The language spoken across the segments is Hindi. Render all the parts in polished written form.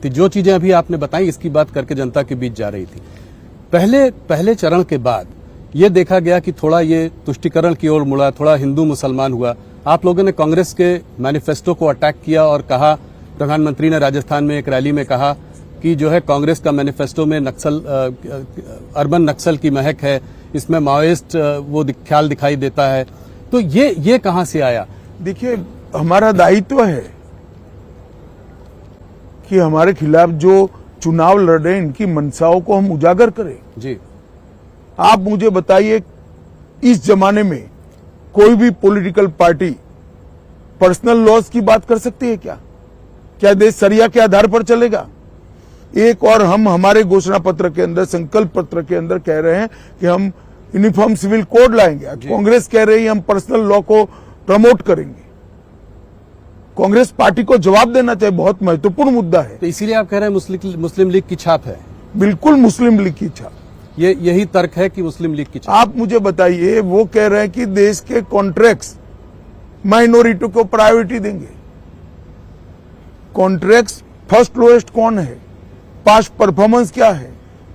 जो चीजें अभी आपने बताई इसकी बात करके जनता के बीच जा रही थी। पहले चरण के बाद ये देखा गया कि थोड़ा ये तुष्टीकरण की ओर मुड़ा, थोड़ा हिंदू मुसलमान हुआ। आप लोगों ने कांग्रेस के मैनिफेस्टो को अटैक किया और कहा, प्रधानमंत्री ने राजस्थान में एक रैली में कहा कि जो है कांग्रेस का मैनिफेस्टो में अर्बन नक्सल की महक है, इसमें माओइस्ट वो ख्याल दिखाई देता है। तो ये कहां से आया? देखिए, हमारा दायित्व है कि हमारे खिलाफ जो चुनाव लड़ रहे हैं इनकी मंशाओं को हम उजागर करें। जी, आप मुझे बताइए, इस जमाने में कोई भी पॉलिटिकल पार्टी पर्सनल लॉस की बात कर सकती है क्या? क्या देश सरिया के आधार पर चलेगा? एक और हम हमारे घोषणा पत्र के अंदर, संकल्प पत्र के अंदर कह रहे हैं कि हम यूनिफॉर्म सिविल कोड लाएंगे। कांग्रेस कह रही है हम पर्सनल लॉ को प्रमोट करेंगे। कांग्रेस पार्टी को जवाब देना चाहिए, बहुत महत्वपूर्ण मुद्दा है। तो इसीलिए आप कह रहे हैं मुस्लिम लीग की छाप है? बिल्कुल मुस्लिम लीग की छाप। यही तर्क है कि मुस्लिम लीग की छाप। आप मुझे बताइए, वो कह रहे हैं कि देश के कॉन्ट्रैक्ट्स माइनॉरिटी को प्रायोरिटी देंगे। कॉन्ट्रैक्ट्स फर्स्ट लोएस्ट कौन है, पास्ट परफॉर्मेंस क्या है,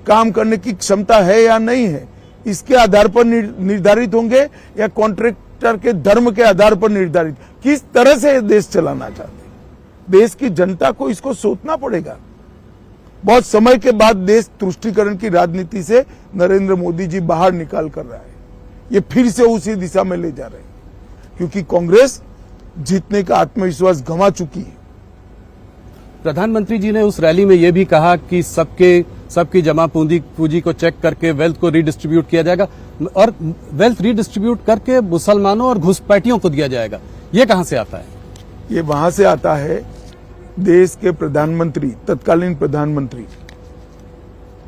काम करने की क्षमता है या नहीं है, इसके आधार पर निर्धारित होंगे या कॉन्ट्रैक्टर के धर्म के आधार पर निर्धारित? किस तरह से देश चलाना चाहते हैं? देश की जनता को इसको सोचना पड़ेगा। बहुत समय के बाद देश तुष्टीकरण की राजनीति से नरेंद्र मोदी जी बाहर निकाल कर रहा है। ये फिर से उसी दिशा में ले जा रहे हैं, क्योंकि कांग्रेस जीतने का आत्मविश्वास गंवा चुकी है। प्रधानमंत्री जी ने उस रैली में यह भी कहा कि सबकी जमा पूंजी को चेक करके वेल्थ को रीडिस्ट्रीब्यूट किया जाएगा और वेल्थ रीडिस्ट्रीब्यूट करके मुसलमानों और घुसपैठियों को दिया जाएगा। ये कहां से आता है? ये वहां से आता है, देश के प्रधानमंत्री, तत्कालीन प्रधानमंत्री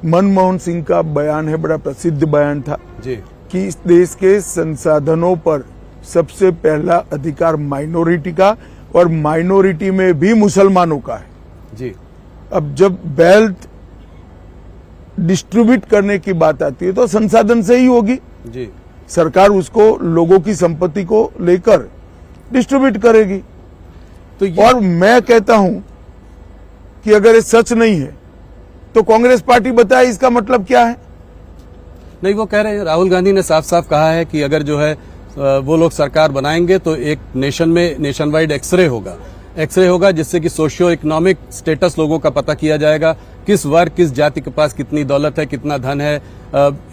मनमोहन सिंह का बयान है, बड़ा प्रसिद्ध बयान था जी, कि इस देश के संसाधनों पर सबसे पहला अधिकार माइनॉरिटी का और माइनॉरिटी में भी मुसलमानों का है। जी, अब जब वेल्थ डिस्ट्रीब्यूट करने की बात आती है तो संसाधन से ही होगी। जी, सरकार उसको लोगों की संपत्ति को लेकर डिस्ट्रीब्यूट करेगी। तो और मैं कहता हूं कि अगर ये सच नहीं है तो कांग्रेस पार्टी बताए इसका मतलब क्या है? नहीं, वो कह रहे हैं, राहुल गांधी ने साफ साफ कहा है कि अगर जो है वो लोग सरकार बनाएंगे तो एक नेशन वाइड एक्सरे होगा जिससे कि सोशियो इकोनॉमिक स्टेटस लोगों का पता किया जाएगा, किस वर्ग किस जाति के पास कितनी दौलत है, कितना धन है,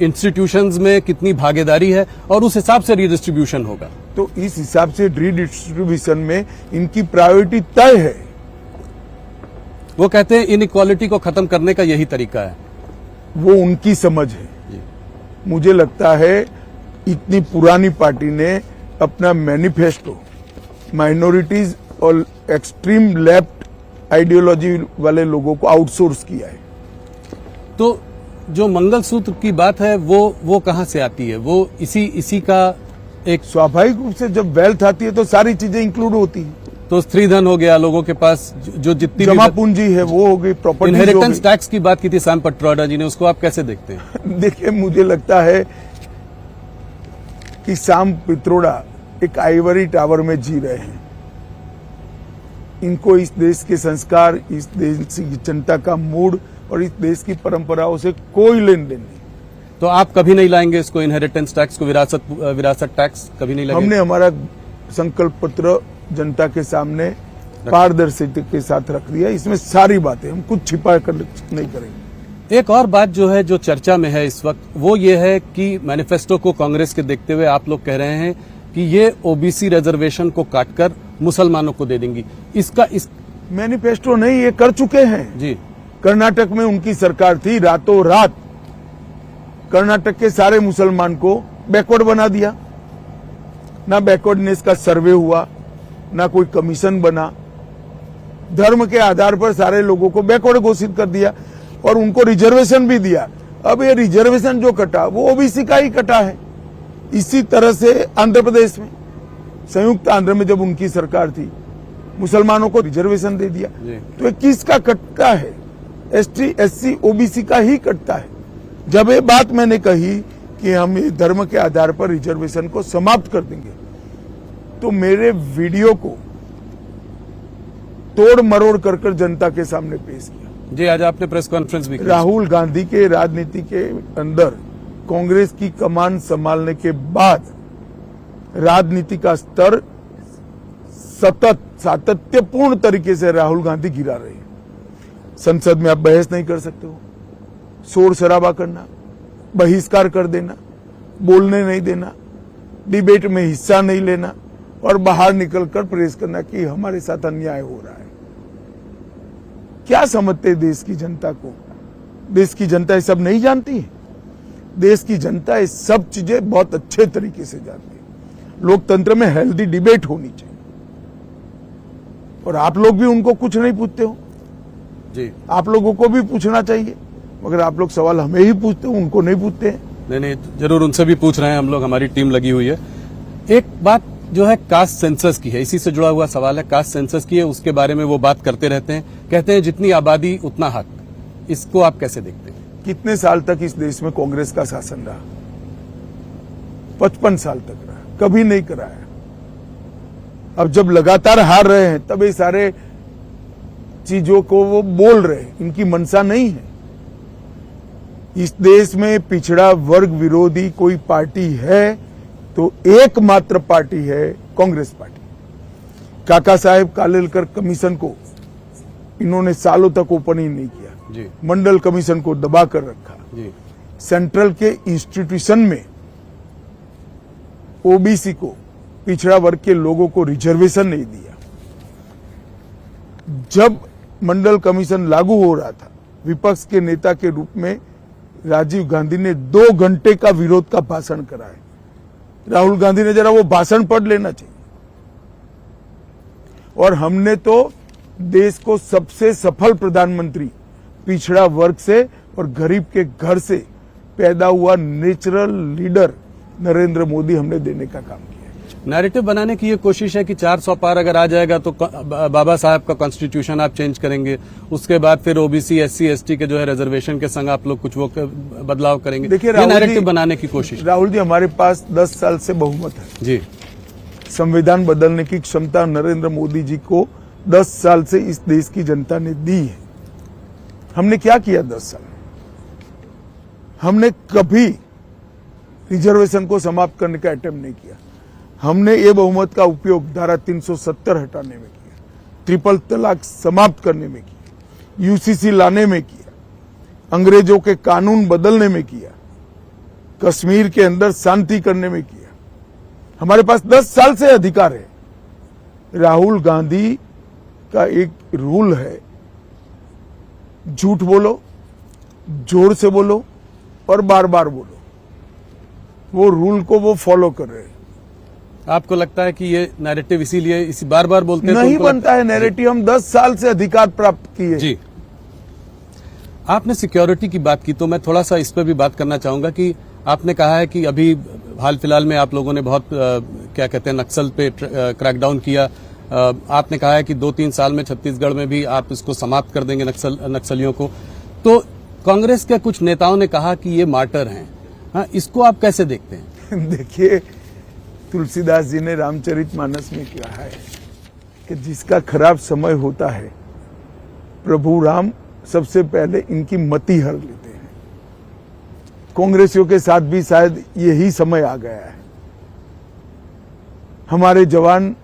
इंस्टीट्यूशंस में कितनी भागीदारी है और उस हिसाब से रीडिस्ट्रीब्यूशन होगा। तो इस हिसाब से रीडिस्ट्रीब्यूशन में इनकी प्रायोरिटी तय है। वो कहते हैं इनइक्वालिटी को खत्म करने का यही तरीका है। वो उनकी समझ है। मुझे लगता है इतनी पुरानी पार्टी ने अपना मैनिफेस्टो माइनॉरिटीज और एक्सट्रीम लेफ्ट आइडियोलॉजी वाले लोगों को आउटसोर्स किया है। तो जो मंगलसूत्र की बात है वो कहां से आती है? वो इसी का एक स्वाभाविक रूप से जब वेल्थ आती है तो सारी चीजें इंक्लूड होती हैं। तो स्त्रीधन हो गया, लोगों के पास जो जितनी जमा पूंजी है वो हो गई, प्रॉपर्टी। इनहेरिटेंस टैक्स की बात की थी सैम पित्रोदा जी ने, उसको आप कैसे देखते हैं? देखिए, मुझे लगता है कि सैम पित्रोदा एक आइवरी टावर में जी रहे हैं। इनको इस देश के संस्कार, इस देश की जनता का मूड और इस देश की परंपराओं से कोई लेन देन नहीं। तो आप कभी नहीं लाएंगे इसको, इनहेरिटेंस टैक्स को, विरासत टैक्स कभी नहीं लाएंगे? हमने हमारा संकल्प पत्र जनता के सामने पारदर्शिता के साथ रख दिया। इसमें सारी बातें, हम कुछ छिपा कर नहीं करेंगे। एक और बात जो है, जो चर्चा में है इस वक्त, वो ये है कि मैनिफेस्टो को कांग्रेस के देखते हुए आप लोग कह रहे हैं कि ये ओबीसी रिजर्वेशन को काटकर मुसलमानों को दे देंगी। इस मैनिफेस्टो नहीं, ये कर चुके हैं जी। कर्नाटक में उनकी सरकार थी, रातों रात कर्नाटक के सारे मुसलमान को बैकवर्ड बना दिया। ना बैकवर्डनेस का सर्वे हुआ, ना कोई कमीशन बना, धर्म के आधार पर सारे लोगों को बैकवर्ड घोषित कर दिया और उनको रिजर्वेशन भी दिया। अब ये रिजर्वेशन जो कटा वो ओबीसी का ही कटा है। इसी तरह से आंध्र प्रदेश में, संयुक्त आंध्र में जब उनकी सरकार थी, मुसलमानों को रिजर्वेशन दे दिया। तो ये किसका कटता है? एसटी, एससी, ओबीसी का ही कटता है। जब ये बात मैंने कही कि हम ये धर्म के आधार पर रिजर्वेशन को समाप्त कर देंगे, तो मेरे वीडियो को तोड़ मरोड़ कर जनता के सामने पेश किया। जी, आज आपने प्रेस कॉन्फ्रेंस भी की। राहुल गांधी के राजनीति के अंदर कांग्रेस की कमान संभालने के बाद राजनीति का स्तर सतत सातत्यपूर्ण तरीके से राहुल गांधी गिरा रहे हैं। संसद में आप बहस नहीं कर सकते हो, शोर शराबा करना, बहिष्कार कर देना, बोलने नहीं देना, डिबेट में हिस्सा नहीं लेना और बाहर निकलकर प्रेस करना कि हमारे साथ अन्याय हो रहा है। क्या समझते हैं देश की जनता को? देश की जनता ये सब नहीं जानती है। देश की जनता ये सब चीजें बहुत अच्छे तरीके से जानती है। लोकतंत्र में हेल्दी डिबेट होनी चाहिए और आप लोग भी उनको कुछ नहीं पूछते हो। जी, आप लोगों को भी पूछना चाहिए, मगर आप लोग सवाल हमें ही पूछते हो, उनको नहीं पूछते हैं। नहीं, जरूर उनसे भी पूछ रहे हैं हम लोग, हमारी टीम लगी हुई है। एक बात जो है कास्ट सेंसस की है, इसी से जुड़ा हुआ सवाल है। कास्ट सेंसस की है, उसके बारे में वो बात करते रहते हैं, कहते हैं जितनी आबादी उतना हक। इसको आप कैसे देखते हैं? कितने साल तक इस देश में कांग्रेस का शासन रहा? 55 साल तक रहा, कभी नहीं कराया। अब जब लगातार हार रहे हैं तब ये सारे चीजों को वो बोल रहे हैं, इनकी मंशा नहीं है। इस देश में पिछड़ा वर्ग विरोधी कोई पार्टी है तो एकमात्र पार्टी है कांग्रेस पार्टी। काका साहेब कालेलकर कमीशन को इन्होंने सालों तक ओपन ही नहीं किया जी, मंडल कमीशन को दबा कर रखा जी, सेंट्रल के इंस्टीट्यूशन में ओबीसी को, पिछड़ा वर्ग के लोगों को रिजर्वेशन नहीं दिया। जब मंडल कमीशन लागू हो रहा था, विपक्ष के नेता के रूप में राजीव गांधी ने 2 घंटे का विरोध का भाषण कराया। राहुल गांधी ने जरा वो भाषण पढ़ लेना चाहिए। और हमने तो देश को सबसे सफल प्रधानमंत्री पिछड़ा वर्ग से और गरीब के घर से पैदा हुआ नेचुरल लीडर नरेंद्र मोदी हमने देने का काम किया। नैरेटिव बनाने की ये कोशिश है कि 400 पार अगर आ जाएगा तो बाबा साहब का कॉन्स्टिट्यूशन आप चेंज करेंगे, उसके बाद फिर ओबीसी एससी एसटी के जो है रिजर्वेशन के संग आप लोग कुछ वो बदलाव करेंगे। देखिए, ये नैरेटिव बनाने की कोशिश। राहुल जी, हमारे पास 10 साल से बहुमत है जी, संविधान बदलने की क्षमता नरेंद्र मोदी जी को 10 साल से इस देश की जनता ने दी है। हमने क्या किया 10 साल? हमने कभी रिजर्वेशन को समाप्त करने का अटेम्प्ट नहीं किया। हमने ये बहुमत का उपयोग धारा 370 हटाने में किया, ट्रिपल तलाक समाप्त करने में किया, यूसीसी लाने में किया, अंग्रेजों के कानून बदलने में किया, कश्मीर के अंदर शांति करने में किया। हमारे पास 10 साल से अधिकार है। राहुल गांधी का एक रूल है, झूठ बोलो, जोर से बोलो और बार बार बोलो। वो रूल को वो फॉलो कर रहे हैं। आपको लगता है कि ये नैरेटिव इसीलिए इसी बार बार बोलते हैं? नहीं बनता है नैरेटिव। हम 10 साल से अधिकार प्राप्त किए। जी, आपने सिक्योरिटी की बात की तो मैं थोड़ा सा इस पर भी बात करना चाहूंगा कि आपने कहा है कि अभी हाल फिलहाल में आप लोगों ने बहुत क्या कहते हैं नक्सल पे क्रैकडाउन किया। आपने कहा है कि 2-3 साल में छत्तीसगढ़ में भी आप इसको समाप्त कर देंगे नक्सलियों को। तो कांग्रेस के कुछ नेताओं ने कहा कि ये मार्टर हैं। हाँ, इसको आप कैसे देखते हैं? देखिए, तुलसीदास जी ने रामचरितमानस में कहा है कि जिसका खराब समय होता है प्रभु राम सबसे पहले इनकी मति हर लेते हैं। कांग्रेसियों के साथ भी शायद यही समय आ गया है। हमारे जवान